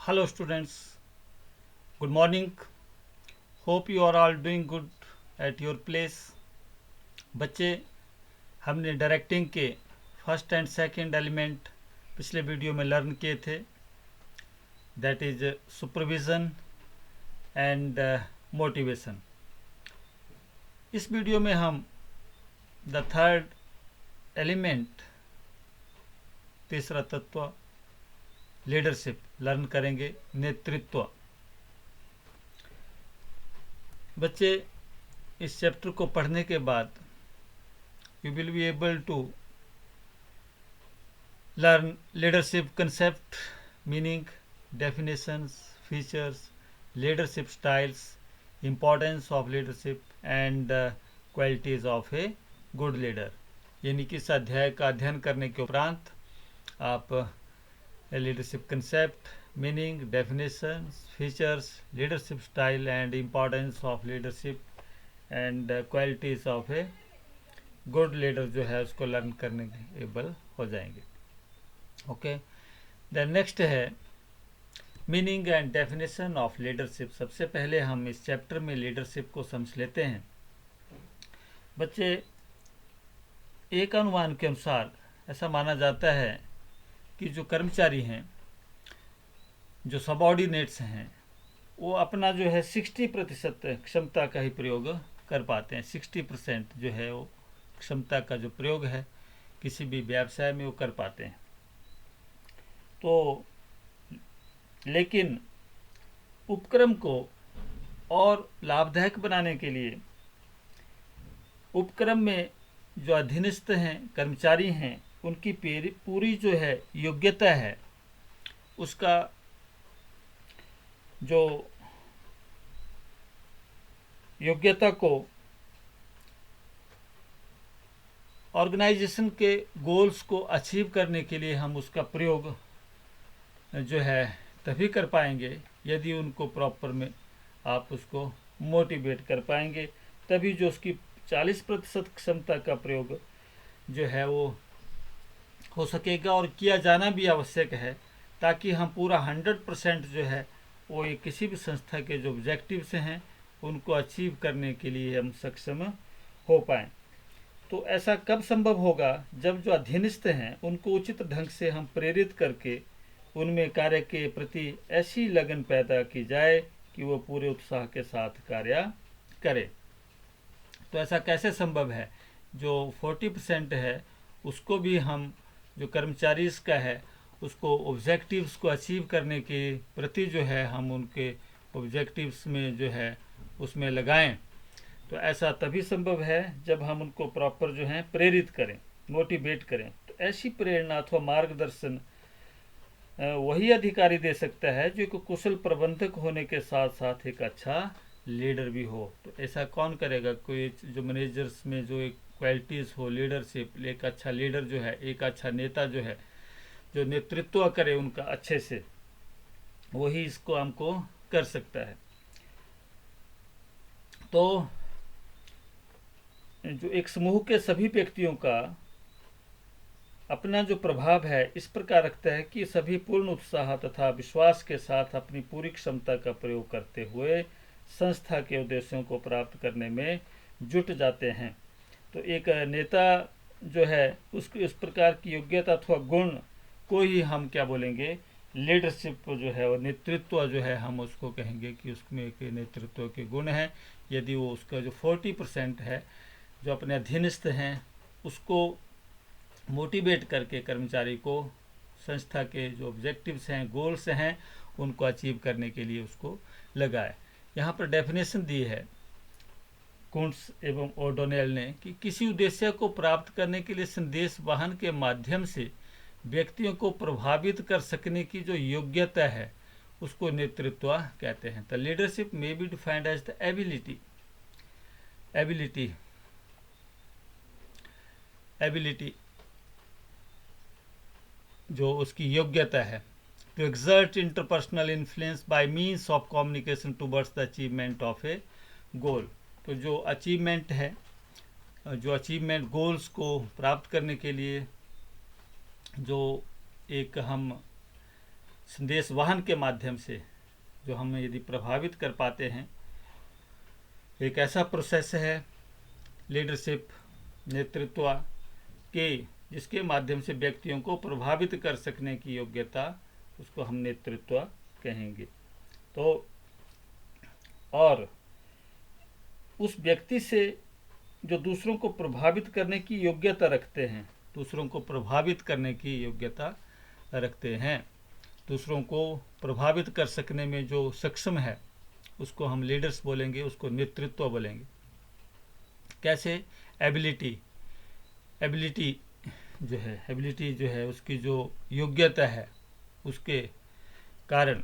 Hello students, good morning. Hope you are all doing good at your place. बच्चे, हमने directing के first and second element पिछले video में learn किए थे, that is supervision and motivation. इस video में हम द थर्ड एलिमेंट, तीसरा तत्व लीडरशिप लर्न करेंगे, नेतृत्व. बच्चे, इस चैप्टर को पढ़ने के बाद you will be able to learn leadership concept, meaning, definitions, features, leadership styles, importance of leadership and qualities of a good leader. यानी कि इस अध्याय का अध्ययन करने के उपरांत आप leadership concept, meaning, definitions, features, leadership style and importance of leadership and qualities of a good leader जो है उसको लर्न करने के एबल हो जाएंगे. ओके, देन नेक्स्ट है meaning and definition of leadership. सबसे पहले हम इस चैप्टर में लीडरशिप को समझ लेते हैं. बच्चे, एक अनुमान के अनुसार ऐसा माना जाता है कि जो कर्मचारी हैं, जो सबऑर्डिनेट्स हैं, वो अपना जो है 60% क्षमता का ही प्रयोग कर पाते हैं. 60% जो है वो क्षमता का जो प्रयोग है किसी भी व्यवसाय में वो कर पाते हैं. तो लेकिन उपक्रम को और लाभदायक बनाने के लिए उपक्रम में जो अधीनस्थ हैं, कर्मचारी हैं, उनकी पूरी जो है योग्यता है, उसका जो योग्यता को ऑर्गेनाइजेशन के गोल्स को अचीव करने के लिए हम उसका प्रयोग जो है तभी कर पाएंगे यदि उनको प्रॉपर में आप उसको मोटिवेट कर पाएंगे. तभी जो उसकी 40% क्षमता का प्रयोग जो है वो हो सकेगा और किया जाना भी आवश्यक है, ताकि हम पूरा 100% जो है वो ये किसी भी संस्था के जो ऑब्जेक्टिव्स हैं उनको अचीव करने के लिए हम सक्षम हो पाएँ. तो ऐसा कब संभव होगा? जब जो अधीनस्थ हैं उनको उचित ढंग से हम प्रेरित करके उनमें कार्य के प्रति ऐसी लगन पैदा की जाए कि वो पूरे उत्साह के साथ कार्य करें. तो ऐसा कैसे संभव है? जो 40% है उसको भी हम, जो कर्मचारी का है, उसको ऑब्जेक्टिव्स को अचीव करने के प्रति जो है हम उनके ऑब्जेक्टिव्स में जो है उसमें लगाएं. तो ऐसा तभी संभव है जब हम उनको प्रॉपर जो है प्रेरित करें, मोटिवेट करें. तो ऐसी प्रेरणा अथवा मार्गदर्शन वही अधिकारी दे सकता है जो एक कुशल प्रबंधक होने के साथ साथ एक अच्छा लीडर भी हो. तो ऐसा कौन करेगा? कोई जो मैनेजर्स में जो एक क्वालिटीज़ हो, लीडरशिप, एक अच्छा लीडर जो है, एक अच्छा नेता जो है, जो नेतृत्व करे उनका अच्छे से, वही इसको हमको कर सकता है. तो जो एक समूह के सभी व्यक्तियों का अपना जो प्रभाव है इस प्रकार रखता है कि सभी पूर्ण उत्साह तथा विश्वास के साथ अपनी पूरी क्षमता का प्रयोग करते हुए संस्था के उद्देश्यों को प्राप्त करने में जुट जाते हैं. तो एक नेता जो है उसको इस प्रकार की योग्यता अथवा गुण को ही हम क्या बोलेंगे, लीडरशिप जो है और नेतृत्व जो है हम उसको कहेंगे कि उसमें एक नेतृत्व के गुण हैं. यदि वो उसका जो 40% है, जो अपने अधीनस्थ हैं, उसको मोटिवेट करके कर्मचारी को संस्था के जो ऑब्जेक्टिव्स हैं, गोल्स हैं, उनको अचीव करने के लिए उसको लगाए. यहाँ पर डेफिनेशन दी है कुंट्स एवं ओडोनेल ने कि किसी उद्देश्य को प्राप्त करने के लिए संदेश वाहन के माध्यम से व्यक्तियों को प्रभावित कर सकने की जो योग्यता है उसको नेतृत्व कहते हैं. The leadership may be defined as the ability जो उसकी योग्यता है, to exert interpersonal influence by means of communication towards the achievement of a goal. तो जो अचीवमेंट है, जो अचीवमेंट गोल्स को प्राप्त करने के लिए जो एक हम संदेश वाहन के माध्यम से जो हम यदि प्रभावित कर पाते हैं, एक ऐसा प्रोसेस है लीडरशिप, नेतृत्व के, जिसके माध्यम से व्यक्तियों को प्रभावित कर सकने की योग्यता, उसको हम नेतृत्व कहेंगे। तो और उस व्यक्ति से जो दूसरों को प्रभावित करने की योग्यता रखते हैं, दूसरों को प्रभावित करने की योग्यता रखते हैं, दूसरों को प्रभावित कर सकने में जो सक्षम है, उसको हम लीडर्स बोलेंगे, उसको नेतृत्व बोलेंगे। कैसे? एबिलिटी जो है उसकी जो योग्यता है उसके कारण।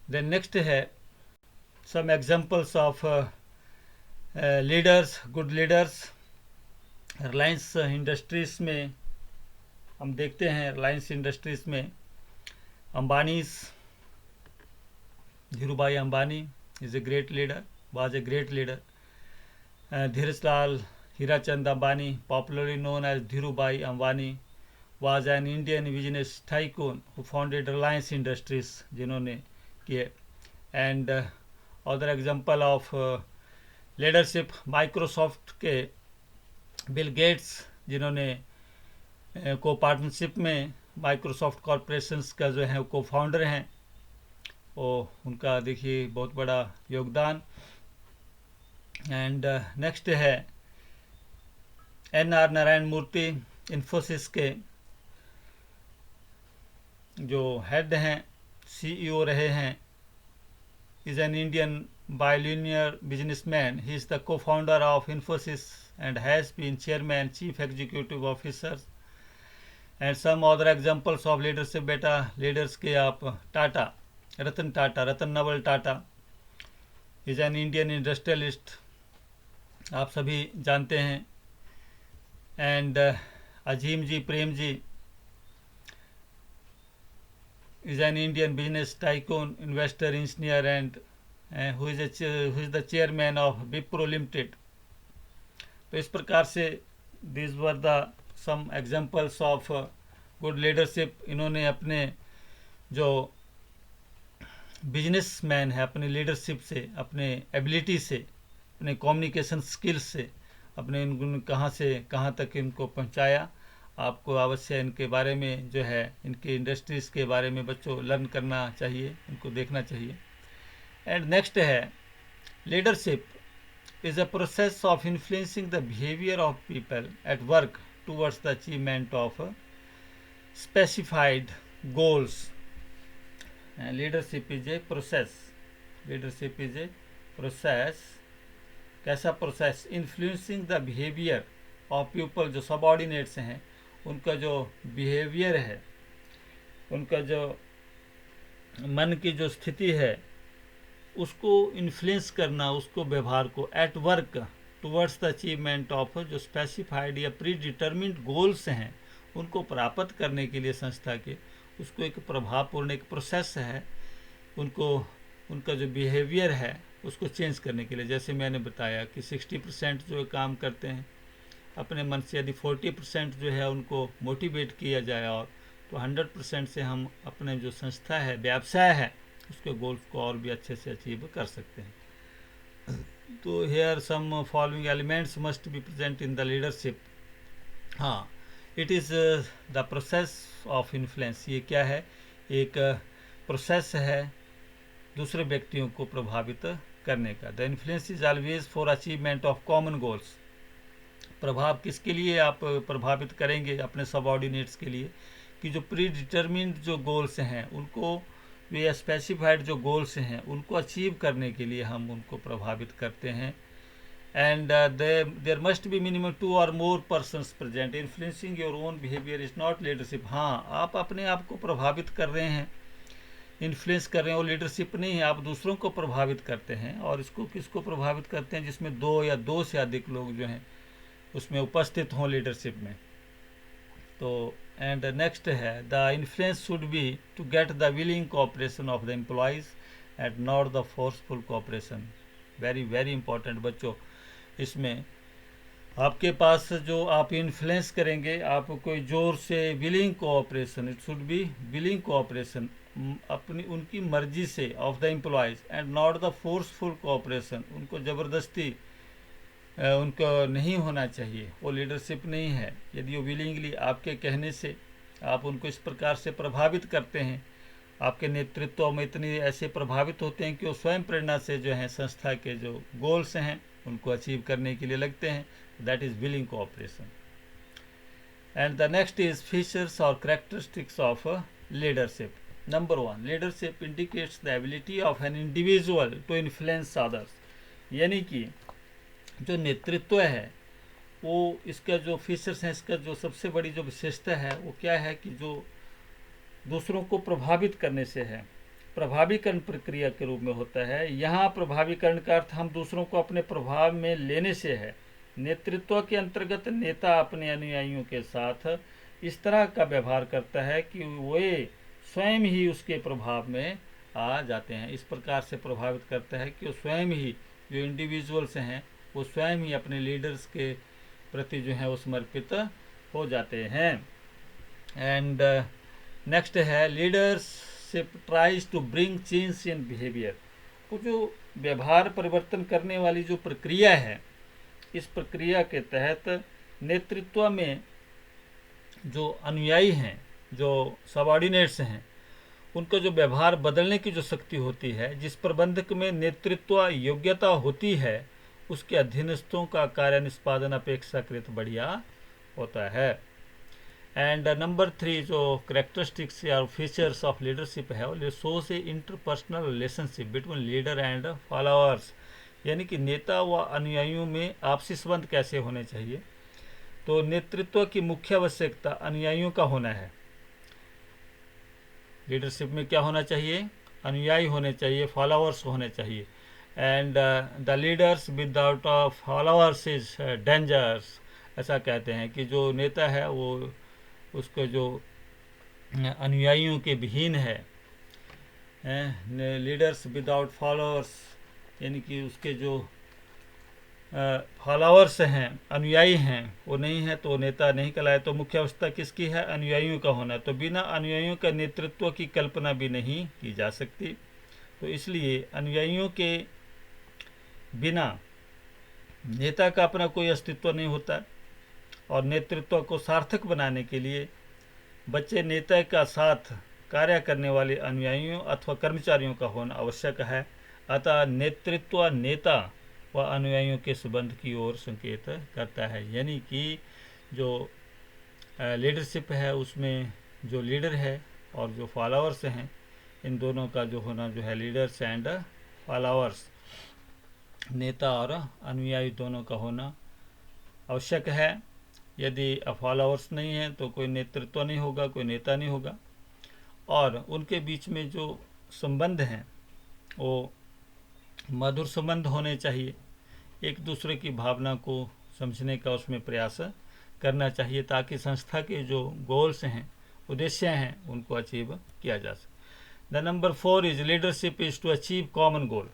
देन नेक्स्ट है some examples of leaders, good leaders. Reliance Industries में हम देखते हैं, रिलायंस इंडस्ट्रीज में Dhirubhai Ambani is a great leader, was a great leader. Dhirajlal Hirachand Ambani, popularly known as Dhirubhai Ambani, was an Indian business tycoon who founded Reliance Industries, जिन्होंने किए। And other example of leadership, Microsoft के Bill Gates, जिन्होंने को partnership में Microsoft corporations का जो है को फाउंडर हैं, वो उनका देखिए बहुत बड़ा योगदान। एंड नेक्स्ट है NR नारायण मूर्ति, इन्फोसिस के जो हेड हैं, CEO रहे हैं, is an Indian billionaire businessman. He is the co founder of Infosys and has been chairman, chief executive officer. And some other examples of leadership, बेटा लीडर्स के आप Tata, Ratan Naval Tata is an Indian industrialist, आप सभी जानते हैं। And Azim ji Premji is an Indian business tycoon, investor, engineer, and who is the chairman of Wipro Limited. तो इस प्रकार से these were the some examples of good leadership. इन्होंने अपने जो बिजनेसमैन है, अपने लीडरशिप से, अपने एबिलिटी से, अपने कम्युनिकेशन स्किल्स से, अपने कहाँ से कहाँ तक इनको पहुँचाया। आपको अवश्य इनके बारे में जो है, इनके इंडस्ट्रीज़ के बारे में बच्चों लर्न करना चाहिए, इनको देखना चाहिए। एंड नेक्स्ट है leadership is a process of influencing the behaviour of people at work towards the achievement of specified goals. Leadership is a process, leadership is a process. कैसा process? Influencing the behaviour of people, जो subordinates हैं, उनका जो behaviour है, उनका जो मन की जो स्थिति है, उसको इन्फ्लुएंस करना, उसको व्यवहार को at work towards the achievement of जो स्पेसिफाइड या प्री डिटर्मिन्ड गोल्स हैं, उनको प्राप्त करने के लिए संस्था के, उसको एक प्रभावपूर्ण एक प्रोसेस है, उनको उनका जो बिहेवियर है उसको चेंज करने के लिए। जैसे मैंने बताया कि 60% जो काम करते हैं अपने मन से, यदि 40% जो है उनको मोटिवेट किया जाए, और तो 100% से हम अपने जो संस्था है, व्यवसाय है, उसके गोल्स को और भी अच्छे से अचीव कर सकते हैं। तो here some following elements must be present in the leadership. हाँ, it is the process of influence. ये क्या है? एक प्रोसेस है दूसरे व्यक्तियों को प्रभावित करने का। The influence is always for achievement of common goals. प्रभाव किसके लिए आप प्रभावित करेंगे? अपने सबऑर्डिनेट्स के लिए, कि जो प्री डिटर्मिन्ड जो गोल्स हैं, उनको ये स्पेसिफाइड जो गोल्स हैं, उनको अचीव करने के लिए हम उनको प्रभावित करते हैं। And there must be minimum 2 or more persons present. Influencing your own behaviour is not leadership. हाँ, आप अपने आप को प्रभावित कर रहे हैं, इन्फ्लुएंस कर रहे हैं, वो लीडरशिप नहीं है। आप दूसरों को प्रभावित करते हैं, और इसको किसको प्रभावित करते हैं? जिसमें 2 या 2 से अधिक लोग जो हैं उसमें उपस्थित हों लीडरशिप में। तो एंड नेक्स्ट है the influence should be to get the willing cooperation of the employees and not the forceful cooperation. Very very important बच्चों, इसमें आपके पास जो आप इन्फ्लुएंस करेंगे, आप कोई जोर से willing cooperation, it should be willing cooperation, अपनी उनकी मर्जी से of the employees and not the forceful cooperation, उनको ज़बरदस्ती उनको नहीं होना चाहिए, वो लीडरशिप नहीं है। यदि वो विलिंगली आपके कहने से आप उनको इस प्रकार से प्रभावित करते हैं, आपके नेतृत्व में इतनी ऐसे प्रभावित होते हैं कि वो स्वयं प्रेरणा से जो है संस्था के जो गोल्स हैं उनको अचीव करने के लिए लगते हैं, that is willing cooperation. And the next is features और characteristics of leadership. Number 1, leadership indicates the ability of an individual to influence others. यानी कि जो नेतृत्व है वो, इसका जो फीचर्स हैं, इसका जो सबसे बड़ी जो विशेषता है वो क्या है कि जो दूसरों को प्रभावित करने से है, प्रभावीकरण प्रक्रिया के रूप में होता है। यहाँ प्रभावीकरण का अर्थ हम दूसरों को अपने प्रभाव में लेने से है। नेतृत्व के अंतर्गत नेता अपने अनुयायियों के साथ इस तरह का व्यवहार करता है कि वे स्वयं ही उसके प्रभाव में आ जाते हैं। इस प्रकार से प्रभावित करता है कि वो स्वयं ही, जो इंडिविजुअल्स हैं वो स्वयं ही अपने लीडर्स के प्रति जो है वो समर्पित हो जाते हैं। एंड नेक्स्ट है leadership tries to bring change in behaviour. वो जो व्यवहार परिवर्तन करने वाली जो प्रक्रिया है, इस प्रक्रिया के तहत नेतृत्व में जो अनुयायी हैं, जो सबऑर्डिनेट्स हैं, उनका जो व्यवहार बदलने की जो शक्ति होती है, जिस प्रबंधक में नेतृत्व योग्यता होती है, उसके अधीनस्थों का कार्य निष्पादन अपेक्षाकृत बढ़िया होता है। एंड नंबर 3 जो करेक्टरिस्टिक्स या फीचर्स ऑफ लीडरशिप है, वो shows A interpersonal relationship between leader and followers. यानी कि नेता व अनुयायियों में आपसी संबंध कैसे होने चाहिए। तो नेतृत्व की मुख्य आवश्यकता अनुयायियों का होना है। लीडरशिप में क्या होना चाहिए, अनुयायी होने चाहिए, फॉलोअर्स होने चाहिए। And the leaders without followers is dangers. ऐसा कहते हैं कि जो नेता है वो, उसको जो अनुयायियों के विहीन है, लीडर्स विदाउट फॉलोअर्स, यानी कि उसके जो फॉलोअर्स हैं, अनुयायी हैं, वो नहीं है तो नेता नहीं कहलाए। तो मुख्य अवस्था किसकी है, अनुयायियों का होना। तो बिना अनुयायियों का नेतृत्व की कल्पना भी नहीं की जा सकती। तो इसलिए अनुयायियों के बिना नेता का अपना कोई अस्तित्व नहीं होता। और नेतृत्व को सार्थक बनाने के लिए बच्चे नेता का साथ कार्य करने वाले अनुयायियों अथवा कर्मचारियों का होना आवश्यक है। अतः नेतृत्व नेता व अनुयायियों के संबंध की ओर संकेत करता है। यानी कि जो लीडरशिप है उसमें जो लीडर है और जो फॉलोअर्स हैं, इन दोनों का जो होना जो है, लीडर्स एंड फॉलोअर्स, नेता और अनुयायी दोनों का होना आवश्यक है। यदि फॉलोअर्स नहीं है तो कोई नेतृत्व नहीं होगा, कोई नेता नहीं होगा। और उनके बीच में जो संबंध हैं वो मधुर संबंध होने चाहिए। एक दूसरे की भावना को समझने का उसमें प्रयास करना चाहिए, ताकि संस्था के जो गोल्स हैं, उद्देश्य हैं, उनको अचीव किया जा सके। The number 4 is leadership is to achieve common goal.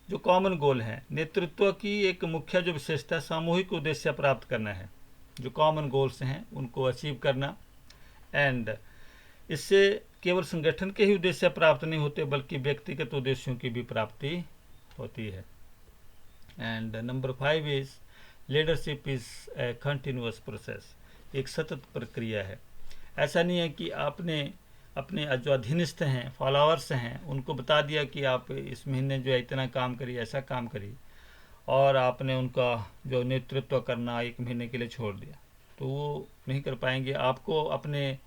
जो कॉमन गोल है, नेतृत्व की एक मुख्य जो विशेषता सामूहिक उद्देश्य प्राप्त करना है। जो कॉमन गोल्स हैं उनको अचीव करना। एंड इससे केवल संगठन के ही उद्देश्य प्राप्त नहीं होते, बल्कि व्यक्तिगत उद्देश्यों की भी प्राप्ति होती है। And number 5 is leadership is A continuous process. एक सतत प्रक्रिया है। ऐसा नहीं है कि आपने अपने जो अधीनस्थ हैं, फॉलोअर्स हैं, उनको बता दिया कि आप इस महीने जो है इतना काम करिए, ऐसा काम करिए, और आपने उनका जो नेतृत्व करना 1 महीने के लिए छोड़ दिया, तो वो नहीं कर पाएंगे। आपको अपने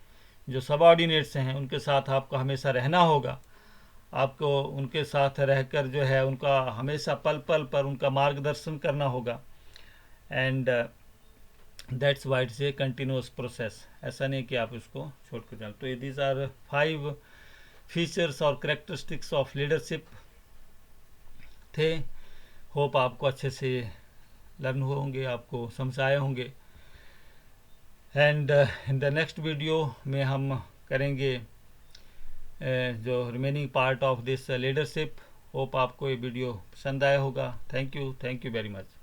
जो सबऑर्डिनेट्स हैं उनके साथ आपको हमेशा रहना होगा। आपको उनके साथ रहकर जो है उनका हमेशा पल पल पर उनका मार्गदर्शन करना होगा। And that's why it's a continuous process. ऐसा नहीं कि आप इसको छोड़ कर जाएं। तो दीज आर 5 फीचर्स और कैरेक्टरिस्टिक्स ऑफ लीडरशिप थे। होप आपको अच्छे से लर्न होंगे, आपको समझ आए होंगे। And in the next video में हम करेंगे जो remaining part of this leadership. Hope आपको ये वीडियो पसंद आया होगा। Thank you very much.